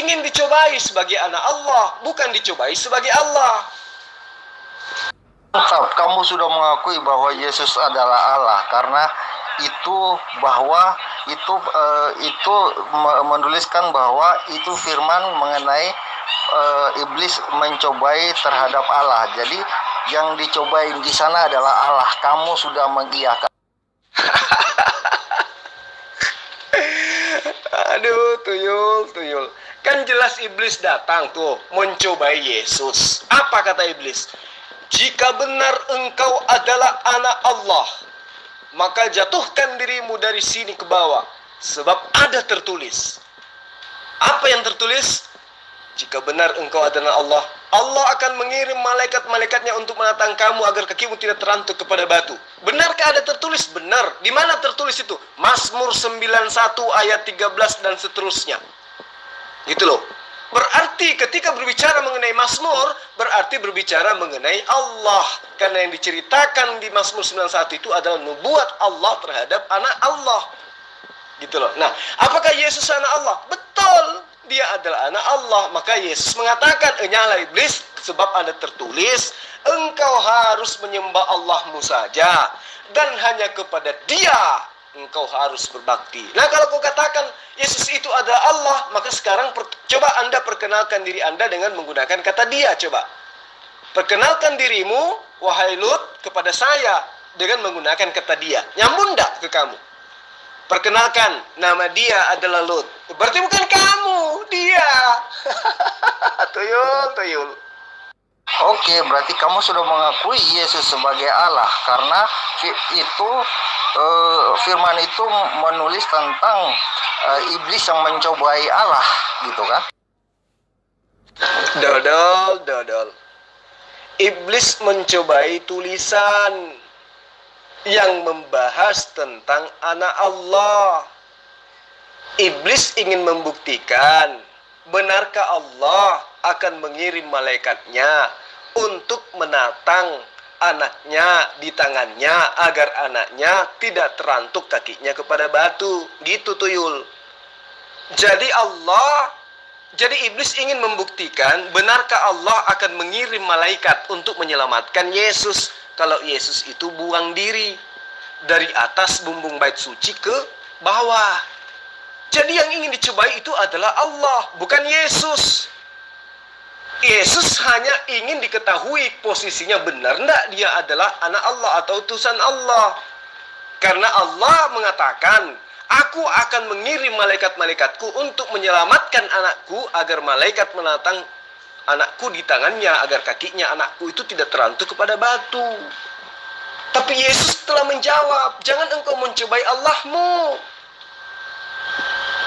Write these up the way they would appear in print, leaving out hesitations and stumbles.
ingin dicobai sebagai anak Allah, bukan dicobai sebagai Allah. Mantap, kamu sudah mengakui bahwa Yesus adalah Allah, karena itu bahwa itu menuliskan bahwa itu firman mengenai iblis mencobai terhadap Allah. Jadi yang dicobain di sana adalah Allah. Kamu sudah mengiyakan. Aduh, tuyul. Kan jelas iblis datang tuh mencobai Yesus. Apa kata iblis? Jika benar engkau adalah anak Allah, maka jatuhkan dirimu dari sini ke bawah, sebab ada tertulis. Apa yang tertulis? Jika benar engkau adalah Allah, Allah akan mengirim malaikat-malaikatnya untuk menatang kamu agar kakimu tidak terantuk kepada batu. Benarkah ada tertulis? Benar. Di mana tertulis itu? Mazmur 91 ayat 13 dan seterusnya. Gitu loh. Berarti ketika berbicara mengenai Mazmur, berarti berbicara mengenai Allah. Karena yang diceritakan di Mazmur 91 itu adalah nubuat Allah terhadap anak Allah. Gitu loh. Nah, apakah Yesus anak Allah? Betul, dia adalah anak Allah. Maka Yesus mengatakan, "Enyalah iblis, sebab ada tertulis, engkau harus menyembah Allahmu saja, dan hanya kepada Dia engkau harus berbakti." Nah, kalau kau katakan Yesus itu adalah Allah, maka sekarang coba Anda perkenalkan diri Anda dengan menggunakan kata Dia. Coba perkenalkan dirimu, wahai Lut, kepada saya dengan menggunakan kata Dia. Nyambung enggak ke kamu? Perkenalkan, nama dia adalah Lut. Berarti bukan kamu, dia. Tuyul. Oke, berarti kamu sudah mengakui Yesus sebagai Allah, karena itu firman itu menulis tentang iblis yang mencobai Allah, gitu kan? Dodol. Iblis mencobai tulisan yang membahas tentang anak Allah. Iblis ingin membuktikan, benarkah Allah akan mengirim malaikatnya untuk menatang anaknya di tangannya agar anaknya tidak terantuk kakinya kepada batu. Gitu tuyul. Jadi iblis ingin membuktikan, benarkah Allah akan mengirim malaikat untuk menyelamatkan Yesus kalau Yesus itu buang diri dari atas bumbung bait suci ke bawah. Jadi yang ingin dicobai itu adalah Allah, bukan Yesus. Yesus hanya ingin diketahui posisinya benar enggak dia adalah anak Allah atau utusan Allah. Karena Allah mengatakan, "Aku akan mengirim malaikat-malaikatku untuk menyelamatkan anakku agar malaikat menatang anakku di tangannya agar kakinya anakku itu tidak terantuk kepada batu." Tapi Yesus telah menjawab, "Jangan engkau mencobai Allahmu."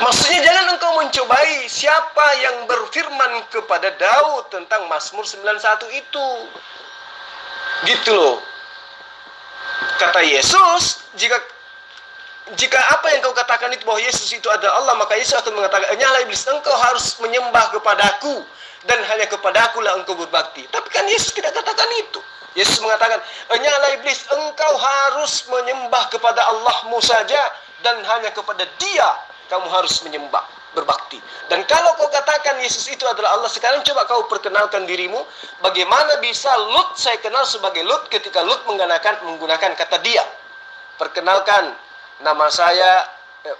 Maksudnya jangan engkau mencobai siapa yang berfirman kepada Daud tentang Mazmur 91 itu. Gitu loh. Kata Yesus, jika apa yang kau katakan itu bahwa Yesus itu adalah Allah, maka Yesus akan mengatakan, "Nyala iblis, engkau harus menyembah kepadaku dan hanya kepadaku lah engkau berbakti." Tapi kan Yesus tidak katakan itu. Yesus mengatakan, "Nyala iblis, engkau harus menyembah kepada Allahmu saja dan hanya kepada Dia kamu harus menyembah, berbakti." Dan kalau kau katakan Yesus itu adalah Allah, sekarang coba kau perkenalkan dirimu. Bagaimana bisa Lut saya kenal sebagai Lut ketika Lut menggunakan kata Dia? Perkenalkan nama saya,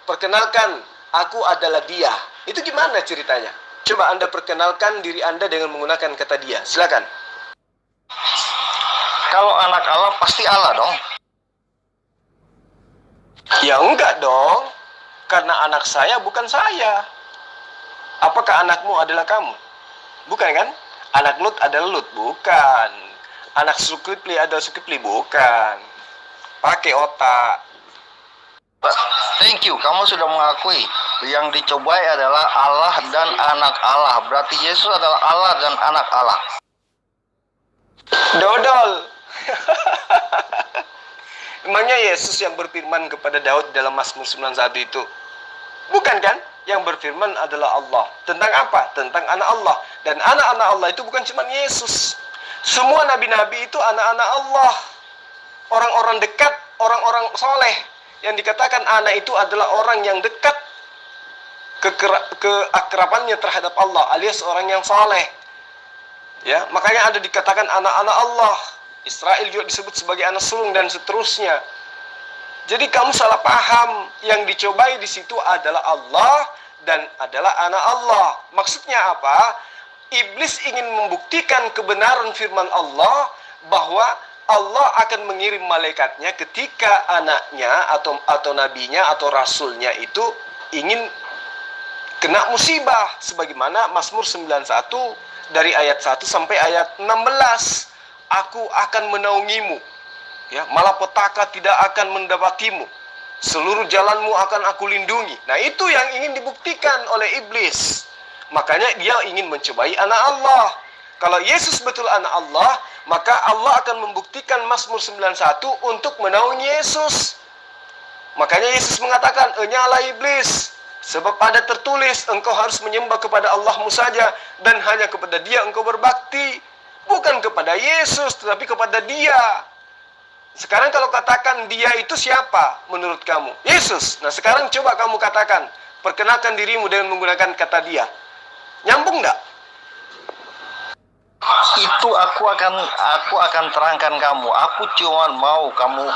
perkenalkan aku adalah Dia. Itu gimana ceritanya? Coba Anda perkenalkan diri Anda dengan menggunakan kata Dia. Silakan. Kalau anak Allah pasti Allah dong. Ya enggak dong. Karena anak saya bukan saya. Apakah anakmu adalah kamu? Bukan kan? Anak Lut adalah Lut? Bukan. Anak Zulkifli adalah Zulkifli? Bukan. Pakai otak. Thank you, kamu sudah mengakui yang dicobai adalah Allah dan anak Allah. Berarti Yesus adalah Allah dan anak Allah. Dodol. Emangnya Yesus yang berfirman kepada Daud dalam Mazmur 91 itu? Bukan kan? Yang berfirman adalah Allah. Tentang apa? Tentang anak Allah. Dan anak-anak Allah itu bukan cuma Yesus. Semua nabi-nabi itu anak-anak Allah. Orang-orang dekat, orang-orang soleh. Yang dikatakan anak itu adalah orang yang dekat. keakrabannya terhadap Allah, alias orang yang saleh. Ya, makanya ada dikatakan anak-anak Allah. Israel juga disebut sebagai anak sulung dan seterusnya. Jadi kamu salah paham. Yang dicobai di situ adalah Allah dan adalah anak Allah. Maksudnya apa? Iblis ingin membuktikan kebenaran firman Allah bahwa Allah akan mengirim malaikatnya ketika anaknya atau nabinya atau rasulnya itu ingin kena musibah, sebagaimana Mazmur 91 dari ayat 1 sampai ayat 16. Aku akan menaungimu, ya, malapetaka tidak akan mendapatimu, seluruh jalanmu akan aku lindungi. Nah, itu yang ingin dibuktikan oleh iblis. Makanya dia ingin mencobai anak Allah. Kalau Yesus betul anak Allah, maka Allah akan membuktikan Mazmur 91 untuk menaungi Yesus. Makanya Yesus mengatakan, "Enyalah iblis, sebab ada tertulis, engkau harus menyembah kepada Allahmu saja, dan hanya kepada Dia engkau berbakti." Bukan kepada Yesus, tetapi kepada Dia. Sekarang kalau katakan Dia itu siapa menurut kamu? Yesus. Nah, sekarang coba kamu katakan, perkenalkan dirimu dengan menggunakan kata Dia. Nyambung enggak? Itu aku akan terangkan kamu. Aku cuma mau kamu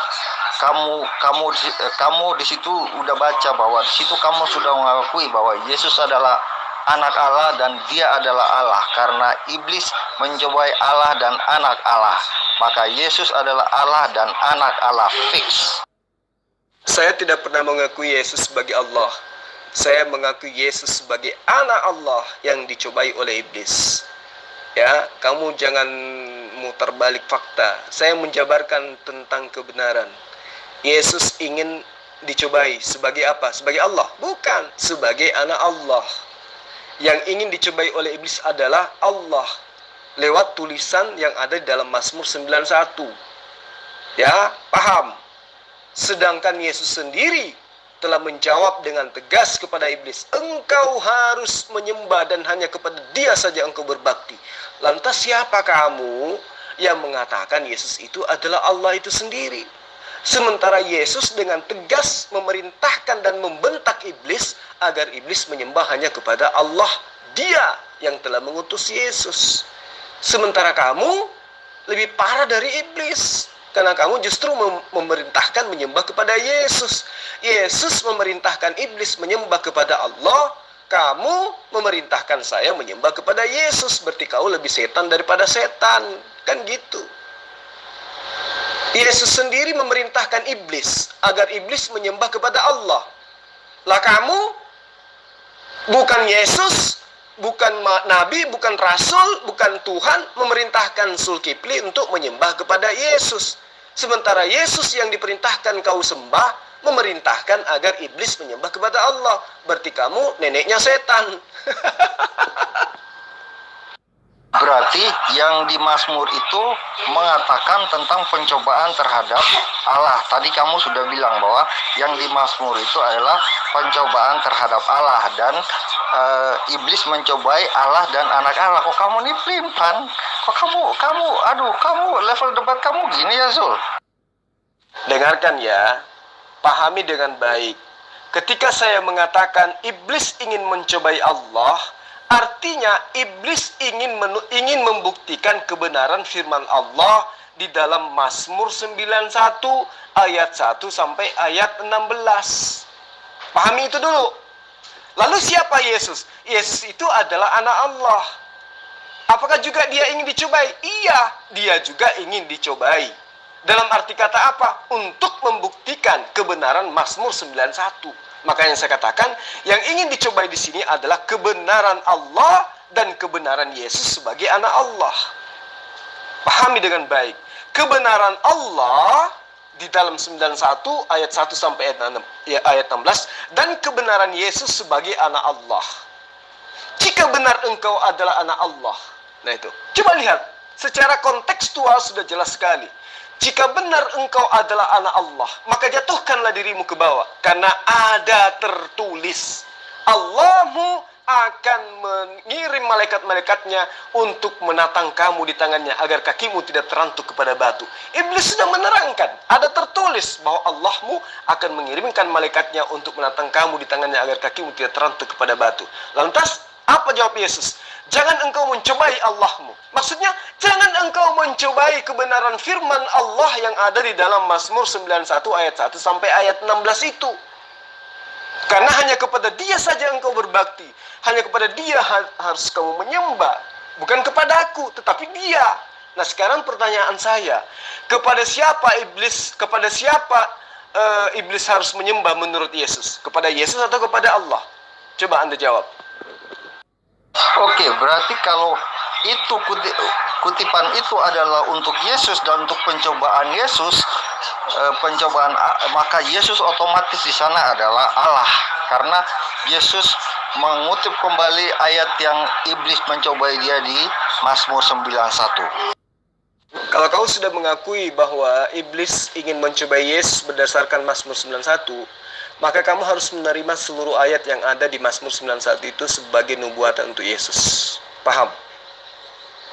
di situ udah baca bahwa di situ kamu sudah mengakui bahwa Yesus adalah anak Allah dan Dia adalah Allah, karena iblis mencobai Allah dan anak Allah. Maka Yesus adalah Allah dan anak Allah, fix. Saya tidak pernah mengakui Yesus sebagai Allah. Saya mengakui Yesus sebagai anak Allah yang dicobai oleh iblis. Ya, kamu jangan muter balik fakta. Saya menjabarkan tentang kebenaran. Yesus ingin dicobai sebagai apa? Sebagai Allah? Bukan, sebagai anak Allah. Yang ingin dicobai oleh iblis adalah Allah lewat tulisan yang ada di dalam Mazmur 91. Ya, paham? Sedangkan Yesus sendiri telah menjawab dengan tegas kepada iblis, engkau harus menyembah dan hanya kepada Dia saja engkau berbakti. Lantas siapa kamu yang mengatakan Yesus itu adalah Allah itu sendiri? Sementara Yesus dengan tegas memerintahkan dan membentak iblis agar iblis menyembah hanya kepada Allah, Dia yang telah mengutus Yesus. Sementara kamu lebih parah dari iblis, karena kamu justru memerintahkan menyembah kepada Yesus. Yesus memerintahkan iblis menyembah kepada Allah, kamu memerintahkan saya menyembah kepada Yesus. Berarti kau lebih setan daripada setan, kan gitu. Yesus sendiri memerintahkan iblis agar iblis menyembah kepada Allah. Lah kamu bukan Yesus, bukan nabi, bukan rasul, bukan Tuhan, memerintahkan Zulkifli untuk menyembah kepada Yesus. Sementara Yesus yang diperintahkan kau sembah memerintahkan agar iblis menyembah kepada Allah. Berarti kamu neneknya setan. Berarti yang di Mazmur itu mengatakan tentang pencobaan terhadap Allah. Tadi kamu sudah bilang bahwa yang di Mazmur itu adalah pencobaan terhadap Allah, dan iblis mencobai Allah dan anak Allah. Kok kamu nih pelimpan? Kok kamu level debat kamu gini ya, Zul? Dengarkan ya, pahami dengan baik. Ketika saya mengatakan iblis ingin mencobai Allah, artinya iblis ingin membuktikan kebenaran firman Allah di dalam Mazmur 91 ayat 1 sampai ayat 16. Pahami itu dulu. Lalu siapa Yesus? Yesus itu adalah anak Allah. Apakah juga dia ingin dicobai? Iya, dia juga ingin dicobai. Dalam arti kata apa? Untuk membuktikan kebenaran Mazmur 91. Makanya saya katakan, yang ingin dicobai di sini adalah kebenaran Allah dan kebenaran Yesus sebagai anak Allah. Pahami dengan baik. Kebenaran Allah di dalam 91 ayat 1 sampai ayat 16, dan kebenaran Yesus sebagai anak Allah. Jika benar engkau adalah anak Allah. Nah itu. Coba lihat, secara kontekstual sudah jelas sekali. Jika benar engkau adalah anak Allah, maka jatuhkanlah dirimu ke bawah. Karena ada tertulis, Allahmu akan mengirim malaikat-malaikatnya untuk menatang kamu di tangannya agar kakimu tidak terantuk kepada batu. Iblis sudah menerangkan, ada tertulis bahwa Allahmu akan mengirimkan malaikatnya untuk menatang kamu di tangannya agar kakimu tidak terantuk kepada batu. Lantas apa jawab Yesus? Jangan engkau mencobai Allahmu. Maksudnya, jangan engkau mencobai kebenaran firman Allah yang ada di dalam Mazmur 91 ayat 1 sampai ayat 16 itu. Karena hanya kepada Dia saja engkau berbakti. Hanya kepada Dia harus kamu menyembah. Bukan kepada aku, tetapi Dia. Nah, sekarang pertanyaan saya, kepada siapa iblis harus menyembah menurut Yesus? Kepada Yesus atau kepada Allah? Coba Anda jawab. Oke, berarti kalau itu kutipan itu adalah untuk Yesus dan untuk pencobaan Yesus, maka Yesus otomatis di sana adalah Allah, karena Yesus mengutip kembali ayat yang iblis mencobai dia di Mazmur 91. Kalau kau sudah mengakui bahwa iblis ingin mencobai Yesus berdasarkan Mazmur 91, maka kamu harus menerima seluruh ayat yang ada di Mazmur 91 itu sebagai nubuatan untuk Yesus. Paham?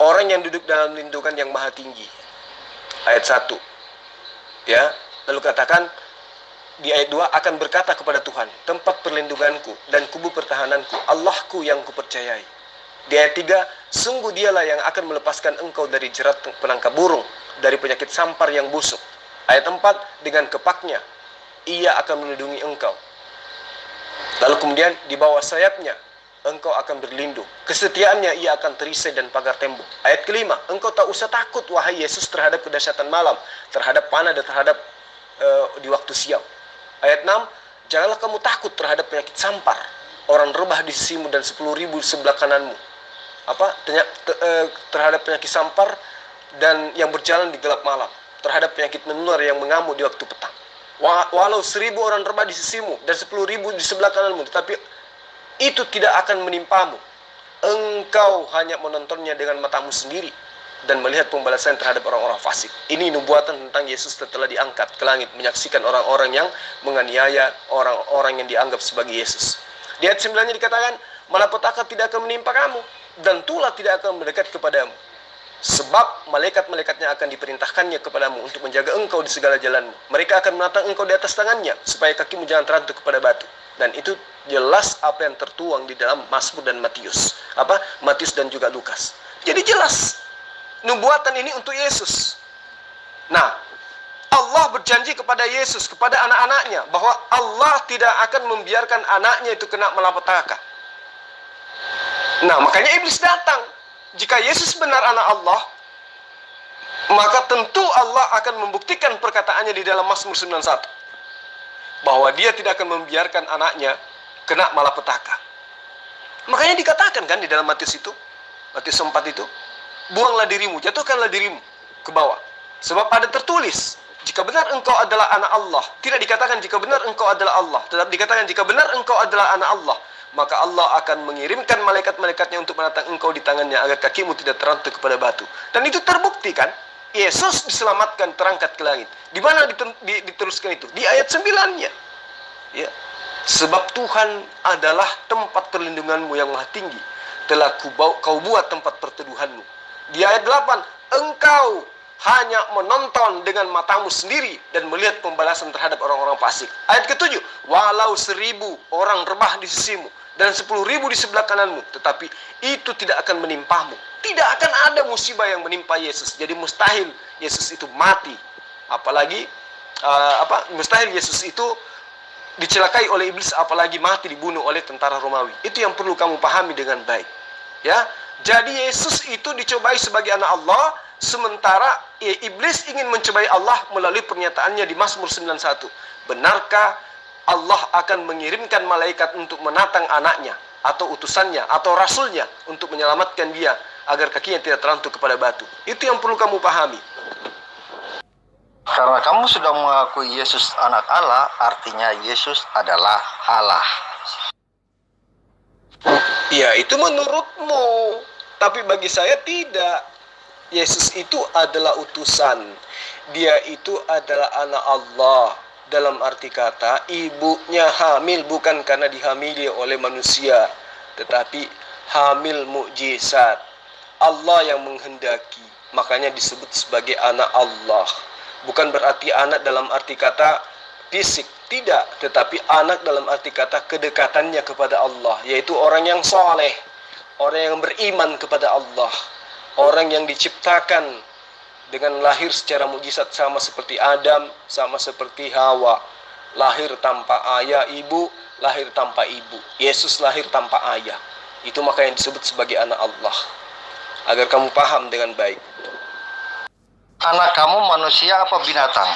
Orang yang duduk dalam lindungan yang maha tinggi. Ayat 1. Ya, lalu katakan di ayat 2 akan berkata kepada Tuhan, tempat perlindunganku dan kubu pertahananku, Allahku yang kupercayai. Di ayat 3, sungguh Dialah yang akan melepaskan engkau dari jerat penangkap burung, dari penyakit sampar yang busuk. Ayat 4, dengan kepaknya Ia akan melindungi engkau. Lalu kemudian di bawah sayapnya engkau akan berlindung. Kesetiaannya Ia akan terisai dan pagar tembok. Ayat kelima, engkau tak usah takut wahai Yesus terhadap kedahsyatan malam, terhadap panah dan terhadap di waktu siang. Ayat 6, janganlah kamu takut terhadap penyakit sampar, orang rebah di sisimu dan 10.000 di sebelah kananmu. Terhadap penyakit sampar dan yang berjalan di gelap malam, terhadap penyakit menular yang mengamuk di waktu petang. Walau 1.000 orang rebah di sisimu dan 10.000 di sebelah kananmu, tetapi itu tidak akan menimpamu. Engkau hanya menontonnya dengan matamu sendiri dan melihat pembalasan terhadap orang-orang fasik. Ini nubuatan tentang Yesus setelah diangkat ke langit, menyaksikan orang-orang yang menganiaya orang-orang yang dianggap sebagai Yesus. Di ayat 9-nya dikatakan, malapetaka tidak akan menimpa kamu dan tulah tidak akan mendekat kepadamu. Sebab malaikat-malaikatnya akan diperintahkannya kepadamu untuk menjaga engkau di segala jalanmu. Mereka akan menatang engkau di atas tangannya, supaya kakimu jangan terantuk kepada batu. Dan itu jelas apa yang tertuang di dalam Mazmur dan Matius. Matius dan juga Lukas. Jadi jelas, nubuatan ini untuk Yesus. Nah, Allah berjanji kepada Yesus, kepada anak-anaknya, bahwa Allah tidak akan membiarkan anaknya itu kena malapetaka. Nah, makanya iblis datang. Jika Yesus benar anak Allah, maka tentu Allah akan membuktikan perkataannya di dalam Mazmur 91. Bahwa Dia tidak akan membiarkan anaknya kena malapetaka. Makanya dikatakan kan di dalam Matius 4 itu, buanglah dirimu, jatuhkanlah dirimu ke bawah. Sebab ada tertulis, jika benar engkau adalah anak Allah. Tidak dikatakan jika benar engkau adalah Allah, tetapi dikatakan jika benar engkau adalah anak Allah, maka Allah akan mengirimkan malaikat-malaikatnya untuk menatang engkau di tangannya agar kakimu tidak terantuk kepada batu. Dan itu terbukti kan? Yesus diselamatkan, terangkat ke langit. Di mana diteruskan itu? Di ayat 9-nya. Ya. Sebab Tuhan adalah tempat perlindunganmu yang maha tinggi. Telah kau buat tempat perteduhanmu. Di ayat 8, engkau hanya menonton dengan matamu sendiri dan melihat pembalasan terhadap orang-orang fasik. Ayat ke-7, walau 1.000 orang rebah di sisimu dan 10.000 di sebelah kananmu, tetapi itu tidak akan menimpamu. Tidak akan ada musibah yang menimpa Yesus. Jadi mustahil Yesus itu mati. Apalagi mustahil Yesus itu dicelakai oleh iblis, apalagi mati dibunuh oleh tentara Romawi. Itu yang perlu kamu pahami dengan baik. Ya, jadi Yesus itu dicobai sebagai anak Allah, sementara iblis ingin mencobai Allah melalui pernyataannya di Mazmur 91. Benarkah Allah akan mengirimkan malaikat untuk menatang anaknya, atau utusannya, atau rasulnya untuk menyelamatkan dia agar kakinya tidak terantuk kepada batu? Itu yang perlu kamu pahami. Karena kamu sudah mengakui Yesus anak Allah, artinya Yesus adalah Allah. Ya, itu menurutmu. Tapi bagi saya tidak. Yesus itu adalah utusan. Dia itu adalah anak Allah. Dalam arti kata, ibunya hamil bukan karena dihamili oleh manusia, tetapi hamil mukjizat. Allah yang menghendaki, makanya disebut sebagai anak Allah. Bukan berarti anak dalam arti kata fisik, tidak, tetapi anak dalam arti kata kedekatannya kepada Allah, yaitu orang yang soleh, orang yang beriman kepada Allah, orang yang diciptakan dengan lahir secara mukjizat, sama seperti Adam, sama seperti Hawa, lahir tanpa ayah ibu, lahir tanpa ibu. Yesus lahir tanpa ayah. Itu makanya disebut sebagai anak Allah. Agar kamu paham dengan baik. Anak kamu manusia apa binatang?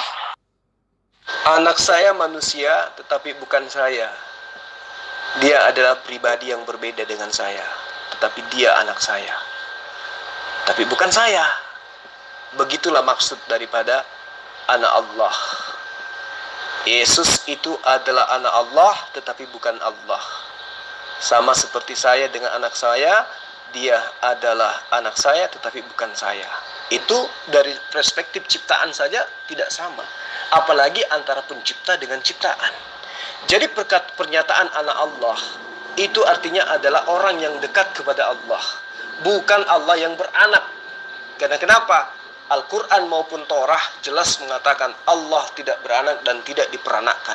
Anak saya manusia, tetapi bukan saya. Dia adalah pribadi yang berbeda dengan saya, tetapi dia anak saya, tapi bukan saya. Begitulah maksud daripada anak Allah. Yesus itu adalah anak Allah, tetapi bukan Allah. Sama seperti saya dengan anak saya, dia adalah anak saya, tetapi bukan saya. Itu dari perspektif ciptaan saja tidak sama, apalagi antara pencipta dengan ciptaan. Jadi pernyataan anak Allah itu artinya adalah orang yang dekat kepada Allah, bukan Allah yang beranak. Karena kenapa? Al-Quran maupun Torah jelas mengatakan Allah tidak beranak dan tidak diperanakkan.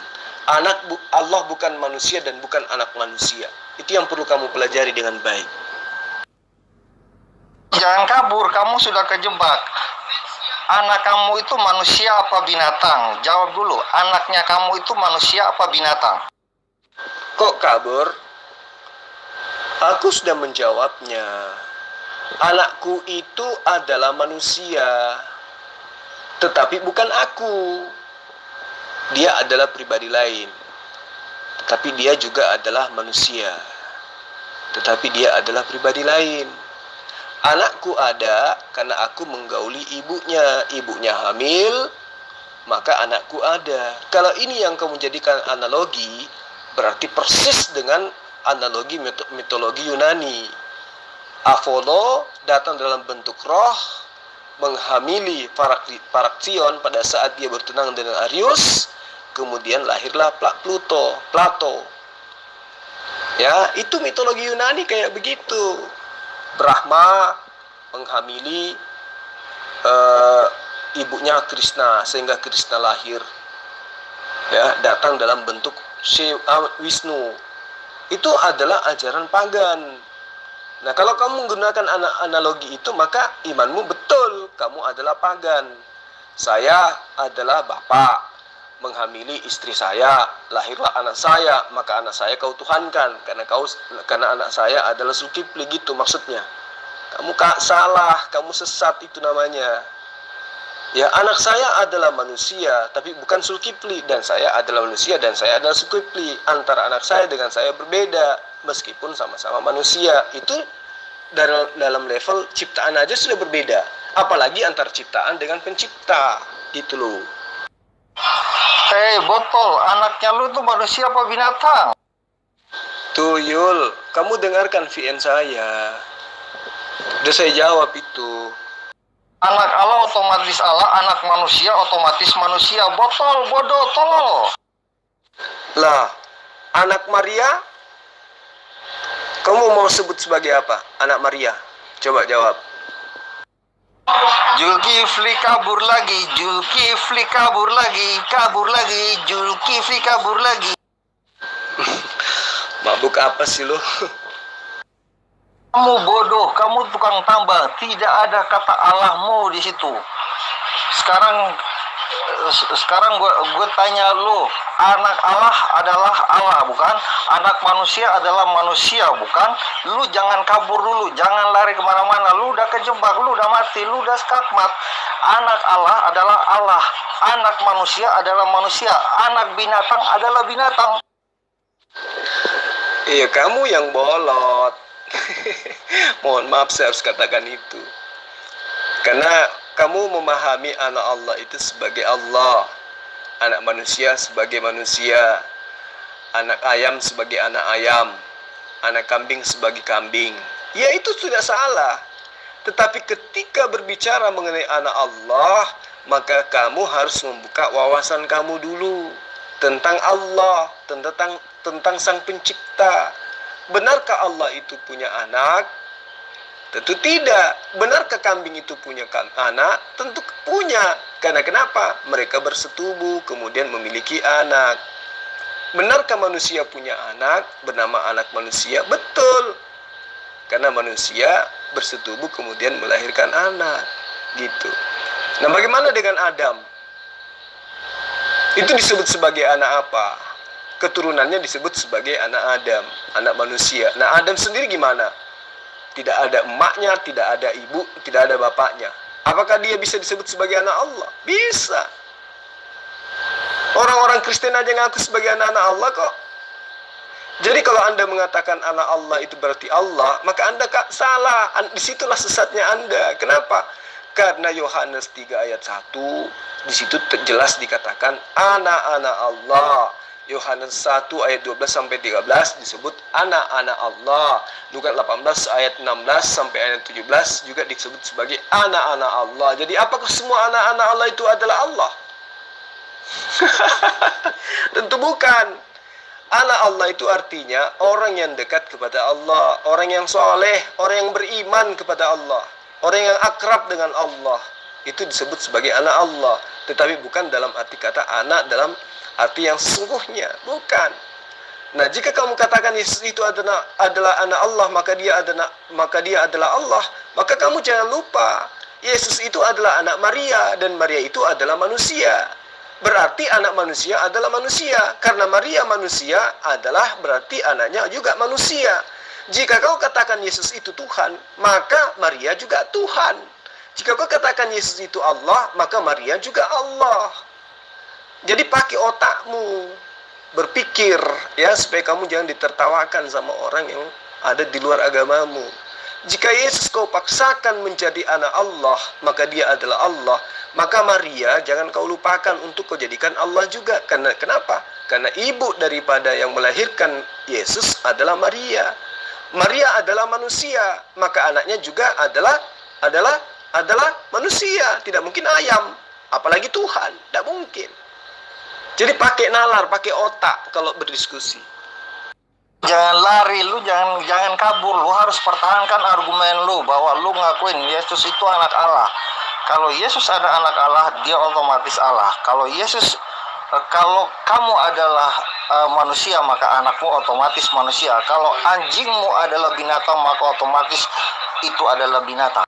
Allah bukan manusia dan bukan anak manusia. Itu yang perlu kamu pelajari dengan baik. Jangan kabur, kamu sudah kejebak. Anak kamu itu manusia apa binatang? Jawab dulu, anaknya kamu itu manusia apa binatang? Kok kabur? Aku sudah menjawabnya. Anakku itu adalah manusia, tetapi bukan aku. Dia adalah pribadi lain, tetapi dia juga adalah manusia, tetapi dia adalah pribadi lain. Anakku ada karena aku menggauli ibunya. Ibunya hamil, maka anakku ada. Kalau ini yang kamu jadikan analogi, berarti persis dengan analogi mitologi Yunani. Apollo datang dalam bentuk roh, menghamili Paraksion pada saat dia bertunang dengan Arius, kemudian lahirlah Plato. Ya, itu mitologi Yunani kayak begitu. Brahma menghamili ibunya Krishna sehingga Krishna lahir. Ya, datang dalam bentuk Wisnu. Itu adalah ajaran pagan. Nah, kalau kamu menggunakan analogi itu, maka imanmu betul, kamu adalah pagan. Saya adalah bapak, menghamili istri saya, lahirlah anak saya, maka anak saya kau tuhankan karena anak saya adalah Zulkifli, gitu maksudnya. Kamu salah, kamu sesat, itu namanya. Ya, anak saya adalah manusia, tapi bukan Zulkifli, dan saya adalah manusia dan saya adalah Zulkifli. Antara anak saya dengan saya berbeda, meskipun sama-sama manusia. Itu dalam level ciptaan aja sudah berbeda, apalagi antar ciptaan dengan pencipta, gitu loh. Botol, anaknya lu tuh manusia apa binatang? Tuyul, kamu dengarkan VN saya. Udah saya jawab itu. Anak Allah otomatis Allah, anak manusia otomatis manusia. Botol, bodoh, tolol. Lah, anak Maria, kamu mau sebut sebagai apa? Anak Maria, coba jawab. Zulkifli kabur lagi, Zulkifli kabur lagi, Zulkifli kabur lagi. Mabuk apa sih lo? Kamu bodoh, kamu tukang tambah. Tidak ada kata Allahmu di situ. Sekarang gue tanya lu, anak Allah adalah Allah, bukan? Anak manusia adalah manusia, bukan? Lu jangan kabur dulu, jangan lari kemana-mana. Lu udah kejebak, lu udah mati, lu udah skakmat. Anak Allah adalah Allah, anak manusia adalah manusia, anak binatang adalah binatang. Iya, kamu yang bolot. Mohon maaf, saya harus katakan itu. Karena kamu memahami anak Allah itu sebagai Allah, anak manusia sebagai manusia, anak ayam sebagai anak ayam, anak kambing sebagai kambing. Ya, itu sudah salah. Tetapi ketika berbicara mengenai anak Allah, maka kamu harus membuka wawasan kamu dulu tentang Allah, tentang Sang Pencipta. Benarkah Allah itu punya anak? Tentu tidak. Benarkah kambing itu punya anak? Tentu punya. Karena kenapa? Mereka bersetubuh, kemudian memiliki anak. Benarkah manusia punya anak bernama anak manusia? Betul. Karena manusia bersetubuh kemudian melahirkan anak. Gitu. Nah, bagaimana dengan Adam? Itu disebut sebagai anak apa? Keturunannya disebut sebagai anak Adam, anak manusia. Nah, Adam sendiri gimana? Tidak ada emaknya, tidak ada ibu, tidak ada bapaknya. Apakah dia bisa disebut sebagai anak Allah? Bisa. Orang-orang Kristen aja ngaku sebagai anak-anak Allah kok. Jadi kalau Anda mengatakan anak Allah itu berarti Allah, maka Anda salah. Disitulah sesatnya Anda. Kenapa? Karena Yohanes 3 ayat 1, di situ jelas dikatakan anak-anak Allah. Yohanes 1 ayat 12 sampai 13 disebut anak-anak Allah. Lukas 18 ayat 16 sampai ayat 17 juga disebut sebagai anak-anak Allah. Jadi apakah semua anak-anak Allah itu adalah Allah? Tentu bukan. Anak Allah itu artinya orang yang dekat kepada Allah, orang yang soleh, orang yang beriman kepada Allah, orang yang akrab dengan Allah. Itu disebut sebagai anak Allah. Tetapi bukan dalam arti kata anak dalam arti yang sesungguhnya. Bukan. Nah, jika kamu katakan Yesus itu adalah anak Allah, maka dia adalah Allah. Maka kamu jangan lupa, Yesus itu adalah anak Maria, dan Maria itu adalah manusia. Berarti anak manusia adalah manusia. Karena Maria manusia adalah berarti anaknya juga manusia. Jika kau katakan Yesus itu Tuhan, maka Maria juga Tuhan. Jika kau katakan Yesus itu Allah, maka Maria juga Allah. Jadi pakai otakmu, berpikir ya, supaya kamu jangan ditertawakan sama orang yang ada di luar agamamu. Jika Yesus kau paksakan menjadi anak Allah, maka dia adalah Allah. Maka Maria jangan kau lupakan untuk kau jadikan Allah juga. Karena kenapa? Karena ibu daripada yang melahirkan Yesus adalah Maria. Maria adalah manusia, maka anaknya juga adalah manusia. Tidak mungkin ayam, apalagi Tuhan. Tidak mungkin. Jadi pakai nalar, pakai otak kalau berdiskusi. Jangan lari, lu jangan kabur, lu harus pertahankan argumen lu bahwa lu ngakuin Yesus itu anak Allah. Kalau Yesus ada anak Allah, dia otomatis Allah. Kalau kamu adalah manusia, maka anakmu otomatis manusia. Kalau anjingmu adalah binatang, maka otomatis itu adalah binatang.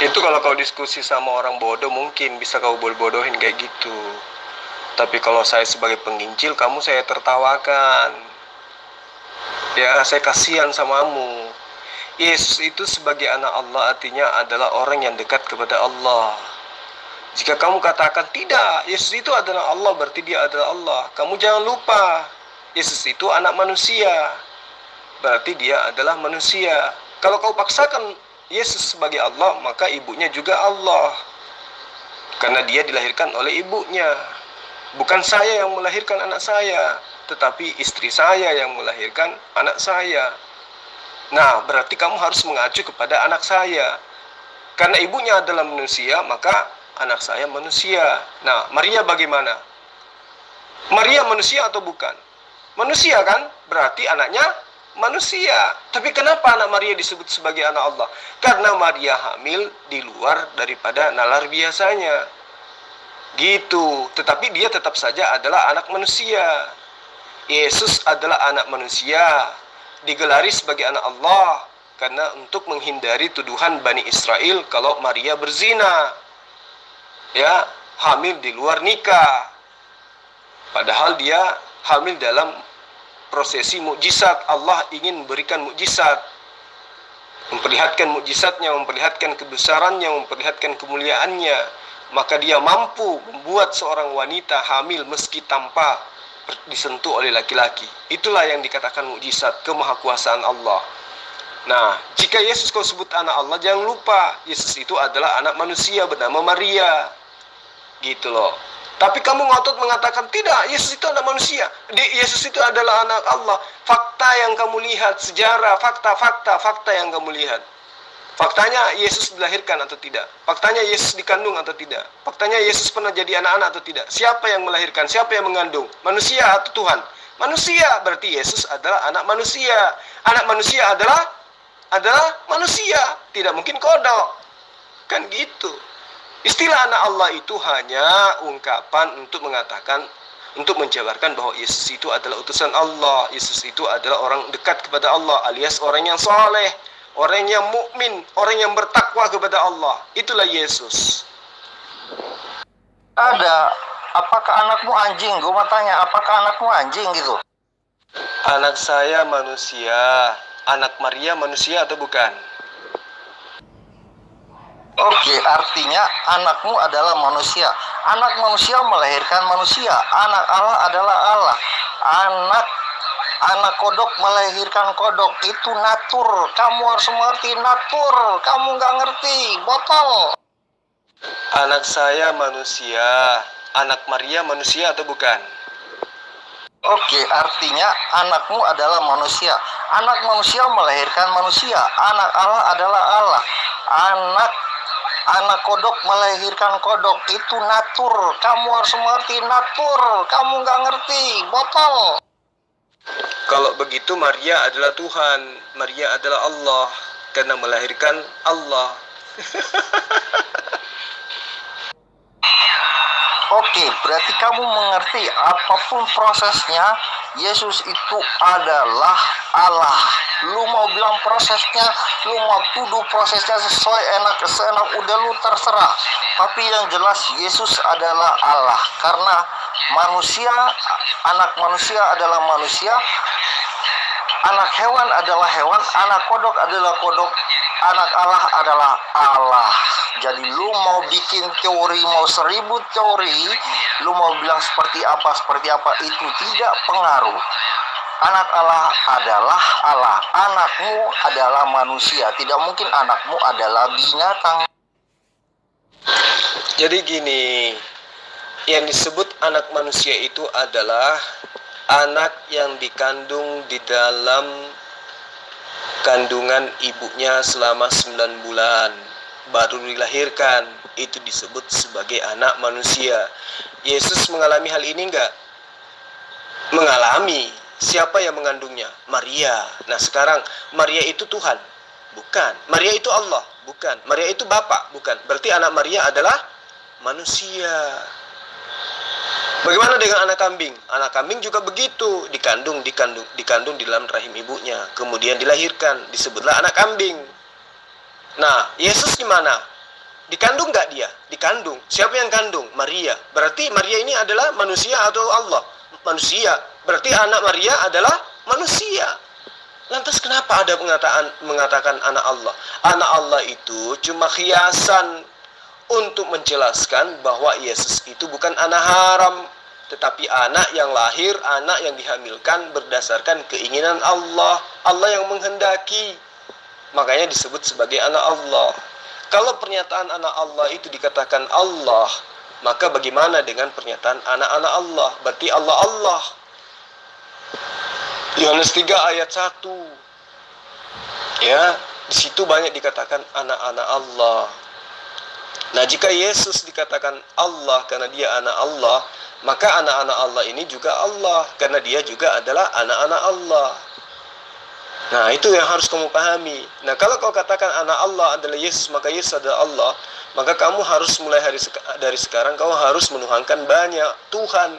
Itu kalau kau diskusi sama orang bodoh, mungkin bisa kau bodohin kayak gitu. Tapi kalau saya sebagai penginjil, saya tertawakan. Ya, saya kasihan samamu. Yesus itu sebagai anak Allah artinya adalah orang yang dekat kepada Allah. Jika kamu katakan tidak, Yesus itu adalah Allah, berarti dia adalah Allah. Kamu jangan lupa, Yesus itu anak manusia, berarti dia adalah manusia. Kalau kau paksakan Yesus sebagai Allah, maka ibunya juga Allah. Karena dia dilahirkan oleh ibunya. Bukan saya yang melahirkan anak saya, tetapi istri saya yang melahirkan anak saya. Nah, berarti kamu harus mengacu kepada anak saya. Karena ibunya adalah manusia, maka anak saya manusia. Nah, Maria bagaimana? Maria manusia atau bukan? Manusia kan? Berarti anaknya manusia. Tapi kenapa anak Maria disebut sebagai anak Allah? Karena Maria hamil di luar daripada nalar biasanya. Gitu. Tetapi dia tetap saja adalah anak manusia. Yesus adalah anak manusia, digelari sebagai anak Allah karena untuk menghindari tuduhan Bani Israel kalau Maria berzina, ya, hamil di luar nikah, padahal dia hamil dalam prosesi mukjizat. Allah ingin memberikan mukjizat, memperlihatkan mukjizatnya, memperlihatkan kebesarannya, memperlihatkan kemuliaannya. Maka dia mampu membuat seorang wanita hamil meski tanpa disentuh oleh laki-laki. Itulah yang dikatakan mukjizat, kemahakuasaan Allah. Nah, jika Yesus kau sebut anak Allah, jangan lupa Yesus itu adalah anak manusia bernama Maria. Gitu loh. Tapi kamu ngotot mengatakan tidak, Yesus itu anak manusia, Yesus itu adalah anak Allah. Fakta yang kamu lihat, sejarah, fakta yang kamu lihat. Faktanya Yesus dilahirkan atau tidak? Faktanya Yesus dikandung atau tidak? Faktanya Yesus pernah jadi anak-anak atau tidak? Siapa yang melahirkan? Siapa yang mengandung? Manusia atau Tuhan? manusia. Berarti Yesus adalah anak manusia. Anak manusia adalah manusia. Tidak mungkin kodok. Kan gitu. Istilah anak Allah itu hanya ungkapan untuk mengatakan, untuk menjabarkan bahwa Yesus itu adalah utusan Allah. Yesus itu adalah orang dekat kepada Allah, alias orang yang soleh, orang yang mukmin, orang yang bertakwa kepada Allah. Itulah Yesus. Ada, apakah anakmu anjing? Gue mau tanya, apakah anakmu anjing gitu? Anak saya manusia. Anak Maria manusia atau bukan? Oke, artinya anakmu adalah manusia. Anak manusia melahirkan manusia. Anak Allah adalah Allah. Anak kodok melahirkan kodok. Itu natur. Kamu harus mengerti natur. Kamu nggak ngerti. Botol. Anak saya manusia. Anak Maria manusia atau bukan? Oke, artinya anakmu adalah manusia. Anak manusia melahirkan manusia. Anak Allah adalah Allah. Anak kodok melahirkan kodok. Itu natur. Kamu harus mengerti natur. Kamu nggak ngerti. Botol. Kalau begitu Maria adalah Tuhan. Maria adalah Allah. Karena melahirkan Allah. Oke, berarti kamu mengerti apapun prosesnya, Yesus itu adalah Allah. Lu mau bilang prosesnya, lu mau tuduh prosesnya sesuai seenak udah lu terserah. Tapi yang jelas Yesus adalah Allah. Karena manusia, anak manusia adalah manusia, anak hewan adalah hewan, anak kodok adalah kodok, anak Allah adalah Allah. Jadi lu mau bikin teori, mau 1000 teori, lu mau bilang seperti apa, itu tidak pengaruh. Anak Allah adalah Allah. Anakmu adalah manusia. Tidak mungkin anakmu adalah binatang. Jadi gini, yang disebut anak manusia itu adalah anak yang dikandung di dalam kandungan ibunya selama 9 bulan. Baru dilahirkan, itu disebut sebagai anak manusia. Yesus mengalami hal ini enggak? Mengalami. Siapa yang mengandungnya? Maria. Nah sekarang, Maria itu Tuhan? Bukan. Maria itu Allah? Bukan. Maria itu Bapa? Bukan. Berarti anak Maria adalah manusia. Bagaimana dengan anak kambing? Anak kambing juga begitu, dikandung di dalam rahim ibunya, kemudian dilahirkan, disebutlah anak kambing. Nah, Yesus gimana? Dikandung nggak dia? Dikandung. Siapa yang kandung? Maria. Berarti Maria ini adalah manusia atau Allah? Manusia. Berarti anak Maria adalah manusia. Lantas kenapa ada mengatakan anak Allah? Anak Allah itu cuma hiasan untuk menjelaskan bahwa Yesus itu bukan anak haram, tetapi anak yang lahir, anak yang dihamilkan berdasarkan keinginan Allah. Allah yang menghendaki. Makanya disebut sebagai anak Allah. Kalau pernyataan anak Allah itu dikatakan Allah, maka bagaimana dengan pernyataan anak-anak Allah? Berarti Allah Allah. Yohanes 3 ayat 1. Ya, di situ banyak dikatakan anak-anak Allah. Nah, jika Yesus dikatakan Allah karena dia anak Allah, maka anak-anak Allah ini juga Allah karena dia juga adalah anak-anak Allah. Nah, itu yang harus kamu pahami. Nah, kalau kau katakan anak Allah adalah Yesus, maka Yesus adalah Allah, maka kamu harus mulai dari sekarang kau harus menuhankan banyak Tuhan.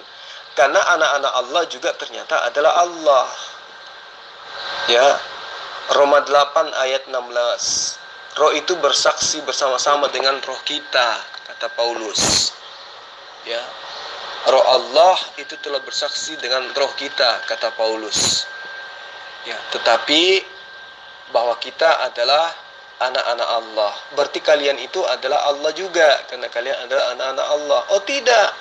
Karena anak-anak Allah juga ternyata adalah Allah. Ya. Roma 8 ayat 16. Roh itu bersaksi bersama-sama dengan roh kita, kata Paulus. Ya. Roh Allah itu telah bersaksi dengan roh kita, kata Paulus. Ya, tetapi bahwa kita adalah anak-anak Allah. Berarti kalian itu adalah Allah juga, karena kalian adalah anak-anak Allah. Oh tidak,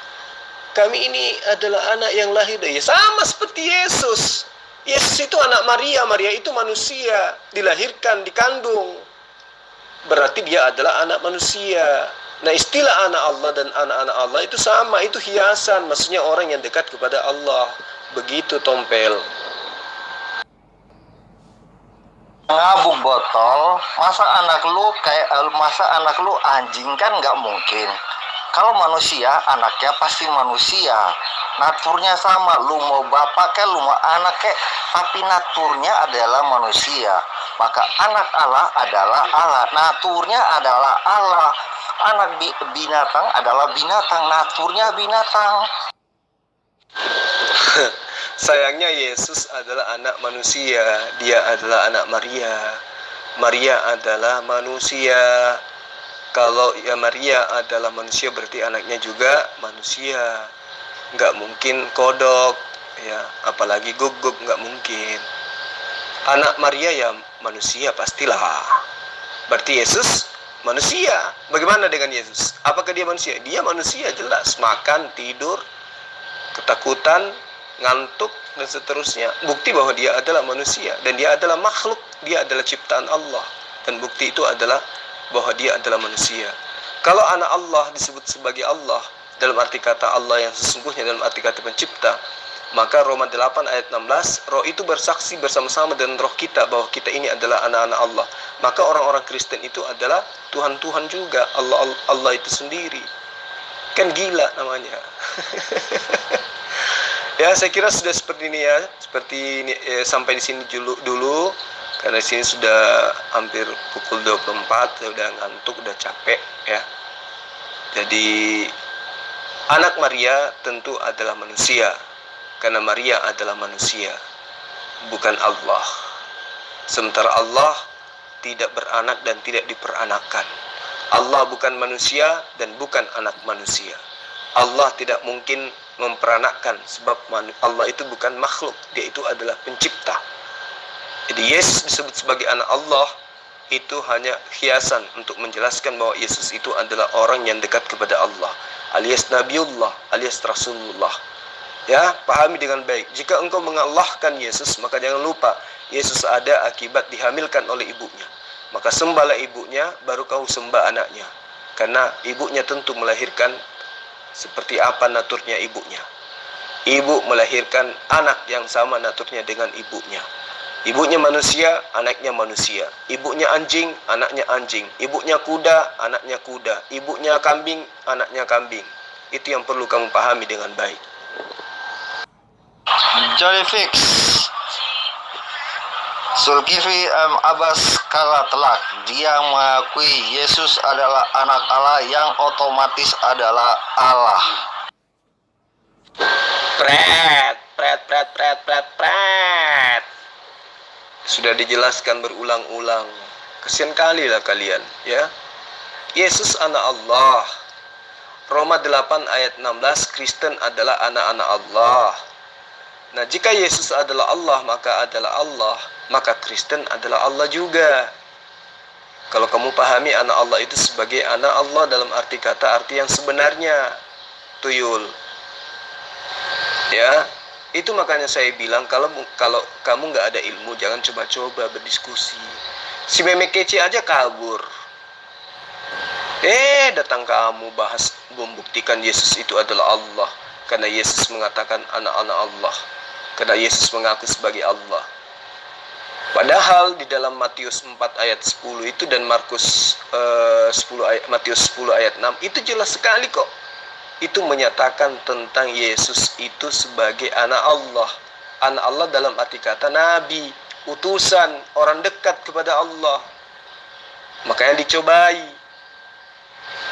kami ini adalah anak yang lahir dari sama seperti Yesus. Yesus itu anak Maria, Maria itu manusia, dilahirkan, dikandung. Berarti dia adalah anak manusia. Nah, istilah anak Allah dan anak-anak Allah itu sama, itu hiasan, maksudnya orang yang dekat kepada Allah. Begitu, Tompel. Ngabuk botol, masa anak lu anjing kan nggak mungkin. Kalau manusia, anaknya pasti manusia. Naturnya sama, lu mau bapak kek, lu mau anak kek, tapi naturnya adalah manusia. Maka anak Allah adalah Allah, naturnya adalah Allah. Anak binatang adalah binatang, naturnya binatang. Sayangnya Yesus adalah anak manusia, dia adalah anak Maria. Maria adalah manusia. Kalau ya Maria adalah manusia berarti anaknya juga manusia. Nggak mungkin kodok, ya, apalagi guguk, nggak mungkin. Anak Maria ya manusia pastilah. Berarti Yesus manusia. Bagaimana dengan Yesus? Apakah dia manusia? Dia manusia jelas, makan, tidur, ketakutan, ngantuk, dan seterusnya. Bukti bahwa dia adalah manusia dan dia adalah makhluk, dia adalah ciptaan Allah. Dan bukti itu adalah bahwa dia adalah manusia. Kalau anak Allah disebut sebagai Allah dalam arti kata Allah yang sesungguhnya, dalam arti kata pencipta, maka Roma 8 ayat 16, roh itu bersaksi bersama-sama dengan roh kita bahwa kita ini adalah anak-anak Allah. Maka orang-orang Kristen itu adalah Tuhan-Tuhan juga, Allah itu sendiri. Kan gila namanya. Ya, saya kira sudah seperti ini ya, seperti ini, sampai di sini dulu karena di sini sudah hampir pukul 24, saya udah ngantuk, udah capek ya. Jadi anak Maria tentu adalah manusia, karena Maria adalah manusia, bukan Allah. Sementara Allah tidak beranak dan tidak diperanakan. Allah bukan manusia dan bukan anak manusia. Allah tidak mungkin memperanakkan, sebab Allah itu bukan makhluk, dia itu adalah pencipta. Jadi Yesus disebut sebagai anak Allah itu hanya hiasan untuk menjelaskan bahwa Yesus itu adalah orang yang dekat kepada Allah, alias Nabiullah, alias Rasulullah. Ya, pahami dengan baik. Jika engkau mengallahkan Yesus, maka jangan lupa Yesus ada akibat dihamilkan oleh ibunya. Maka sembahlah ibunya, baru kau sembah anaknya. Karena ibunya tentu melahirkan seperti apa naturnya ibunya. Ibu melahirkan anak yang sama naturnya dengan ibunya. Ibunya manusia, anaknya manusia. Ibunya anjing, anaknya anjing. Ibunya kuda, anaknya kuda. Ibunya kambing, anaknya kambing. Itu yang perlu kamu pahami dengan baik. Jadi fix, Zulkifli M. Abbas kala telak. Dia mengakui Yesus adalah anak Allah yang otomatis adalah Allah. Pret. Sudah dijelaskan berulang-ulang. Kesian kali lah kalian, ya. Yesus anak Allah. Roma 8 ayat 16, Kristen adalah anak-anak Allah. Nah, jika Yesus adalah Allah, maka adalah Allah, maka Kristen adalah Allah juga. Kalau kamu pahami anak Allah itu sebagai anak Allah dalam arti kata, arti yang sebenarnya, tuyul. Ya, itu makanya saya bilang kalau kamu nggak ada ilmu, jangan coba-coba berdiskusi. Si meme kece aja kabur. Datang kamu bahas membuktikan Yesus itu adalah Allah, karena Yesus mengatakan anak-anak Allah, karena Yesus mengaku sebagai Allah. Padahal di dalam Matius 4 ayat 10 itu dan Markus Matius 10 ayat 6 itu jelas sekali kok. Itu menyatakan tentang Yesus itu sebagai anak Allah. Anak Allah dalam arti kata nabi, utusan, orang dekat kepada Allah. Makanya dicobai.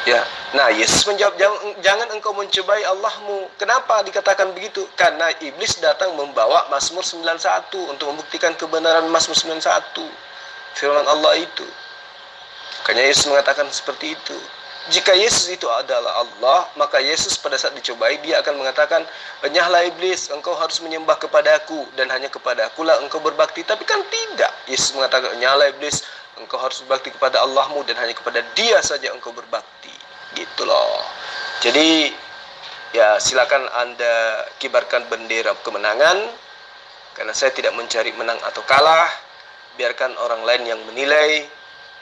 Ya. Nah, Yesus menjawab, jangan engkau mencobai Allahmu. Kenapa dikatakan begitu? Karena iblis datang membawa Mazmur 91 untuk membuktikan kebenaran Mazmur 91. Firman Allah itu. Makanya Yesus mengatakan seperti itu. Jika Yesus itu adalah Allah, maka Yesus pada saat dicobai, dia akan mengatakan, "Enyahlah iblis, engkau harus menyembah kepadaku, dan hanya kepadaku lah engkau berbakti." Tapi kan tidak. Yesus mengatakan, "Enyahlah iblis, engkau harus berbakti kepada Allahmu, dan hanya kepada dia saja engkau berbakti." Gitu loh. Jadi, ya silakan Anda kibarkan bendera kemenangan, karena saya tidak mencari menang atau kalah. Biarkan orang lain yang menilai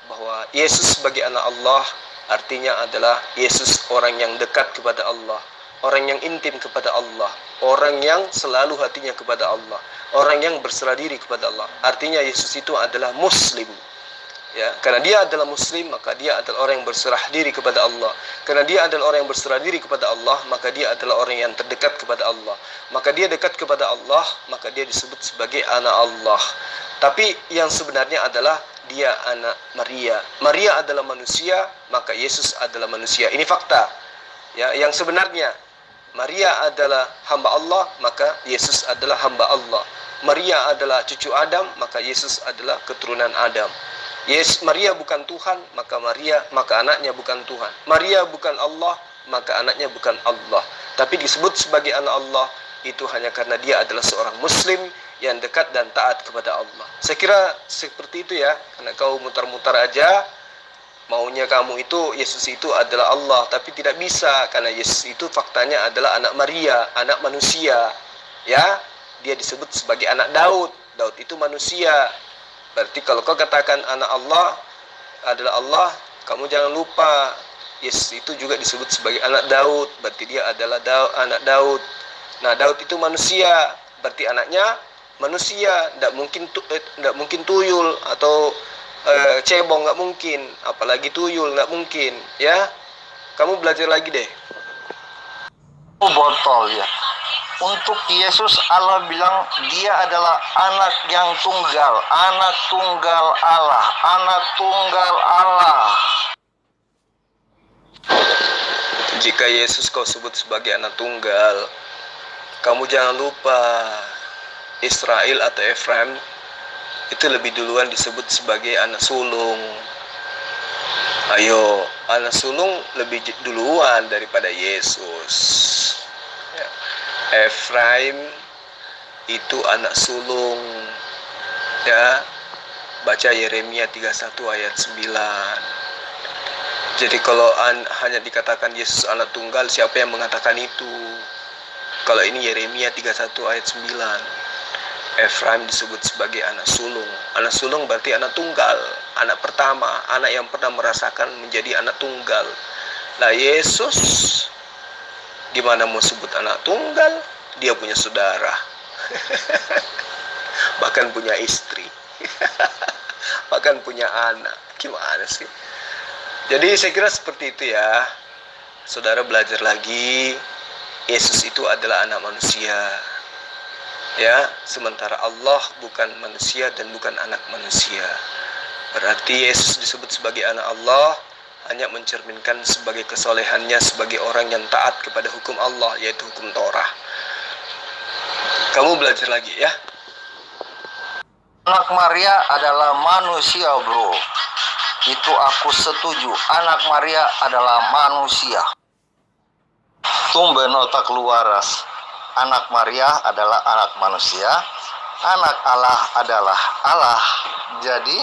bahwa Yesus sebagai anak Allah artinya adalah Yesus orang yang dekat kepada Allah, orang yang intim kepada Allah, orang yang selalu hatinya kepada Allah, orang yang berserah diri kepada Allah. Artinya Yesus itu adalah Muslim. Ya, karena dia adalah muslim, maka dia adalah orang yang berserah diri kepada Allah. Karena dia adalah orang yang berserah diri kepada Allah, maka dia adalah orang yang terdekat kepada Allah. Maka dia dekat kepada Allah, maka dia disebut sebagai anak Allah. Tapi yang sebenarnya adalah dia anak Maria. Maria adalah manusia, maka Yesus adalah manusia. Ini fakta. Ya, yang sebenarnya Maria adalah hamba Allah, maka Yesus adalah hamba Allah. Maria adalah cucu Adam, maka Yesus adalah keturunan Adam. Maria bukan Tuhan, maka anaknya bukan Tuhan. Maria bukan Allah, maka anaknya bukan Allah. Tapi disebut sebagai anak Allah itu hanya karena dia adalah seorang muslim yang dekat dan taat kepada Allah. Saya kira seperti itu ya. Karena kau mutar-mutar aja, maunya kamu itu Yesus itu adalah Allah, tapi tidak bisa karena Yesus itu faktanya adalah anak Maria, anak manusia. Ya, dia disebut sebagai anak Daud. Daud itu manusia. Berarti kalau kau katakan anak Allah adalah Allah, kamu jangan lupa Yesus itu juga disebut sebagai anak Daud. Berarti dia adalah anak Daud. Nah, Daud itu manusia, berarti anaknya manusia. Tidak mungkin tuyul atau cebong, nggak mungkin. Apalagi tuyul, nggak mungkin. Ya, kamu belajar lagi deh. Botol ya. Untuk Yesus Allah bilang dia adalah anak yang tunggal, anak tunggal Allah, anak tunggal Allah. Jika Yesus kau sebut sebagai anak tunggal, kamu jangan lupa Israel atau Efraim itu lebih duluan disebut sebagai anak sulung. Ayo, anak sulung lebih duluan daripada Yesus. Ya. Efraim itu anak sulung. Ya. Baca Yeremia 31 ayat 9. Jadi kalau hanya dikatakan Yesus anak tunggal, siapa yang mengatakan itu? Kalau ini Yeremia 31 ayat 9. Efraim disebut sebagai anak sulung. Anak sulung berarti anak tunggal, anak pertama, anak yang pernah merasakan menjadi anak tunggal. Lah Yesus gimana mau sebut anak tunggal? Dia punya saudara. Bahkan punya istri. Bahkan punya anak. Gimana sih? Jadi saya kira seperti itu ya. Saudara belajar lagi. Yesus itu adalah anak manusia. Ya, sementara Allah bukan manusia dan bukan anak manusia. Berarti Yesus disebut sebagai anak Allah hanya mencerminkan sebagai kesolehannya sebagai orang yang taat kepada hukum Allah, yaitu hukum Torah. Kamu belajar lagi ya. Anak Maria adalah manusia, bro. Itu aku setuju. Anak Maria adalah manusia. Tumben otak lu waras. Anak Maria adalah anak manusia. Anak Allah adalah Allah. Jadi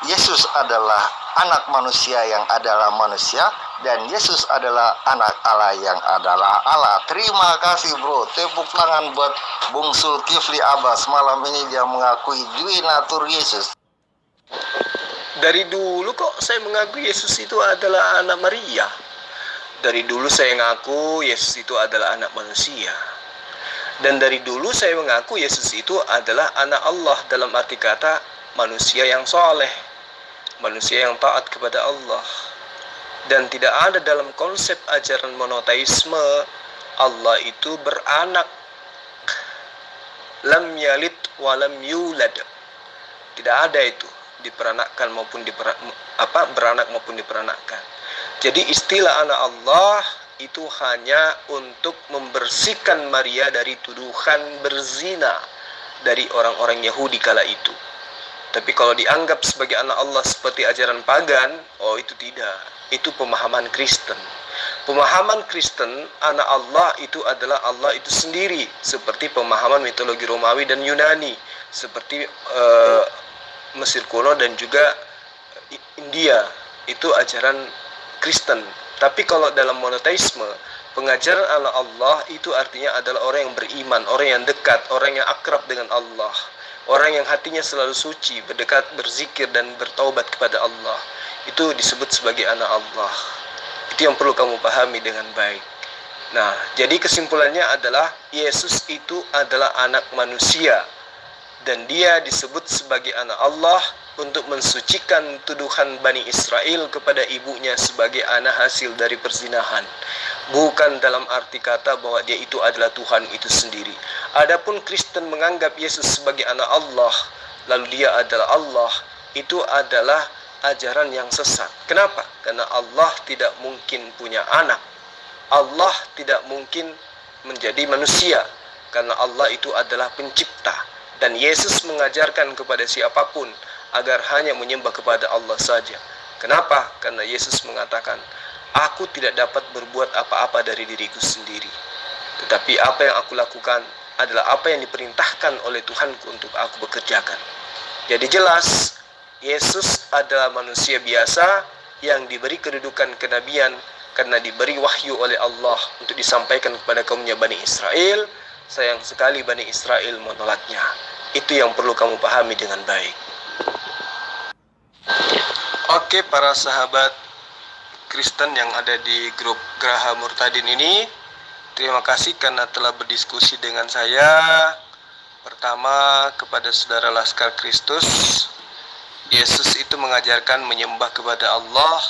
Yesus adalah anak manusia yang adalah manusia, dan Yesus adalah anak Allah yang adalah Allah. Terima kasih bro. Tepuk tangan buat Bung Zulkifli Abbas. Malam ini dia mengakui dui natur Yesus. Dari dulu kok saya mengakui Yesus itu adalah anak Maria. Dari dulu saya mengaku Yesus itu adalah anak manusia. Dan dari dulu saya mengaku Yesus itu adalah anak Allah, dalam arti kata manusia yang soleh, manusia yang taat kepada Allah. Dan tidak ada dalam konsep ajaran monoteisme Allah itu beranak. Lam yalid wa lam yulad. Tidak ada itu, diperanakkan maupun beranak maupun diperanakkan. Jadi istilah anak Allah itu hanya untuk membersihkan Maria dari tuduhan berzina dari orang-orang Yahudi kala itu. Tapi kalau dianggap sebagai anak Allah seperti ajaran pagan, oh itu tidak. Itu pemahaman Kristen. Pemahaman Kristen, anak Allah itu adalah Allah itu sendiri, seperti pemahaman mitologi Romawi dan Yunani, seperti Mesir kuno dan juga India. Itu ajaran Kristen. Tapi kalau dalam monoteisme, pengajaran anak Allah itu artinya adalah orang yang beriman, orang yang dekat, orang yang akrab dengan Allah, orang yang hatinya selalu suci, berdekat, berzikir dan bertaubat kepada Allah. Itu disebut sebagai anak Allah. Itu yang perlu kamu pahami dengan baik. Nah, jadi kesimpulannya adalah Yesus itu adalah anak manusia, dan dia disebut sebagai anak Allah untuk mensucikan tuduhan Bani Israel kepada ibunya sebagai anak hasil dari perzinahan. Bukan dalam arti kata bahwa dia itu adalah Tuhan itu sendiri. Adapun Kristen menganggap Yesus sebagai anak Allah, lalu dia adalah Allah, itu adalah ajaran yang sesat. Kenapa? Karena Allah tidak mungkin punya anak. Allah tidak mungkin menjadi manusia, karena Allah itu adalah pencipta. Dan Yesus mengajarkan kepada siapapun agar hanya menyembah kepada Allah saja. Kenapa? Karena Yesus mengatakan, aku tidak dapat berbuat apa-apa dari diriku sendiri, tetapi apa yang aku lakukan adalah apa yang diperintahkan oleh Tuhanku untuk aku bekerjakan. Jadi jelas, Yesus adalah manusia biasa yang diberi kedudukan kenabian karena diberi wahyu oleh Allah untuk disampaikan kepada kaumnya Bani Israel. Sayang sekali Bani Israel menolaknya. Itu yang perlu kamu pahami dengan baik. Oke, para sahabat Kristen yang ada di grup Geraha Murtadin ini, terima kasih karena telah berdiskusi dengan saya. Pertama, kepada saudara Laskar Kristus, Yesus itu mengajarkan menyembah kepada Allah.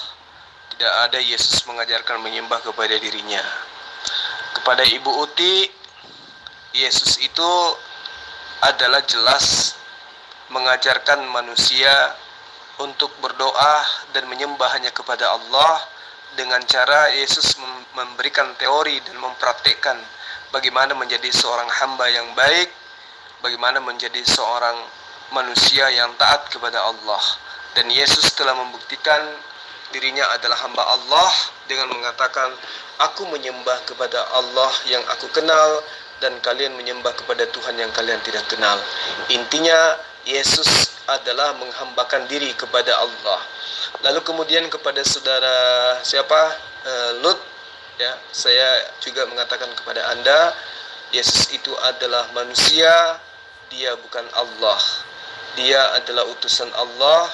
Tidak ada Yesus mengajarkan menyembah kepada dirinya. Kepada Ibu Uti, Yesus itu adalah jelas mengajarkan manusia untuk berdoa dan menyembah hanya kepada Allah dengan cara Yesus memberikan teori dan mempraktikkan bagaimana menjadi seorang hamba yang baik, bagaimana menjadi seorang manusia yang taat kepada Allah. Dan Yesus telah membuktikan dirinya adalah hamba Allah dengan mengatakan, aku menyembah kepada Allah yang aku kenal dan kalian menyembah kepada Tuhan yang kalian tidak kenal. Intinya Yesus adalah menghambakan diri kepada Allah. Lalu kemudian kepada saudara Lut, ya, saya juga mengatakan kepada Anda, Yesus itu adalah manusia, dia bukan Allah. Dia adalah utusan Allah,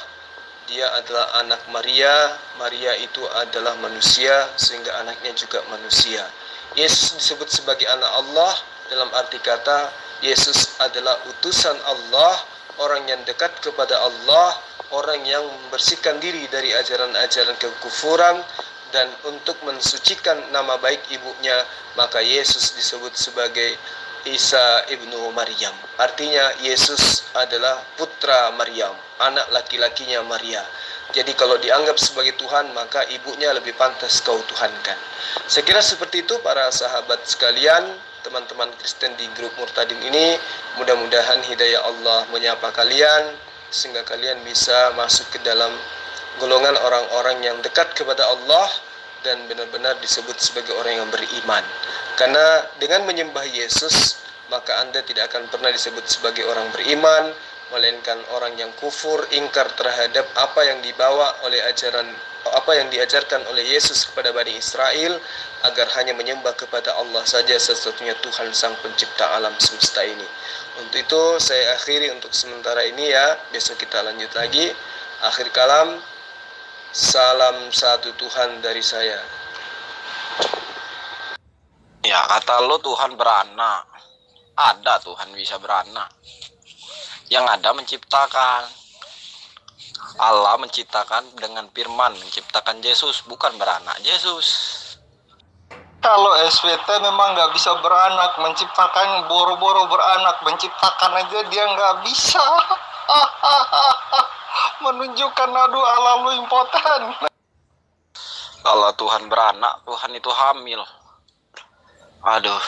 dia adalah anak Maria. Maria itu adalah manusia, sehingga anaknya juga manusia. Yesus disebut sebagai anak Allah dalam arti kata Yesus adalah utusan Allah, orang yang dekat kepada Allah, orang yang membersihkan diri dari ajaran-ajaran kekufuran, dan untuk mensucikan nama baik ibunya, maka Yesus disebut sebagai Isa ibnu Maryam. Artinya Yesus adalah putra Maryam, anak laki-lakinya Maria. Jadi kalau dianggap sebagai Tuhan, maka ibunya lebih pantas kau tuhankan. Saya kira seperti itu para sahabat sekalian, teman-teman Kristen di grup Murtadin ini. Mudah-mudahan hidayah Allah menyapa kalian, sehingga kalian bisa masuk ke dalam golongan orang-orang yang dekat kepada Allah dan benar-benar disebut sebagai orang yang beriman. Karena dengan menyembah Yesus, maka Anda tidak akan pernah disebut sebagai orang beriman, melainkan orang yang kufur, ingkar terhadap apa yang dibawa oleh apa yang diajarkan oleh Yesus kepada Bani Israel, agar hanya menyembah kepada Allah saja satu-satunya Tuhan sang pencipta alam semesta ini. Untuk itu saya akhiri untuk sementara ini ya, besok kita lanjut lagi. Akhir kalam, salam satu Tuhan dari saya. Ya, kata lo Tuhan beranak. Ada Tuhan bisa beranak. Yang ada menciptakan. Allah menciptakan dengan firman, menciptakan Yesus, bukan beranak Yesus. Kalau SVT memang nggak bisa beranak, menciptakan boro-boro beranak, menciptakan aja dia nggak bisa. Menunjukkan aduh ala lu impoten. Kalau Tuhan beranak, Tuhan itu hamil. Aduh.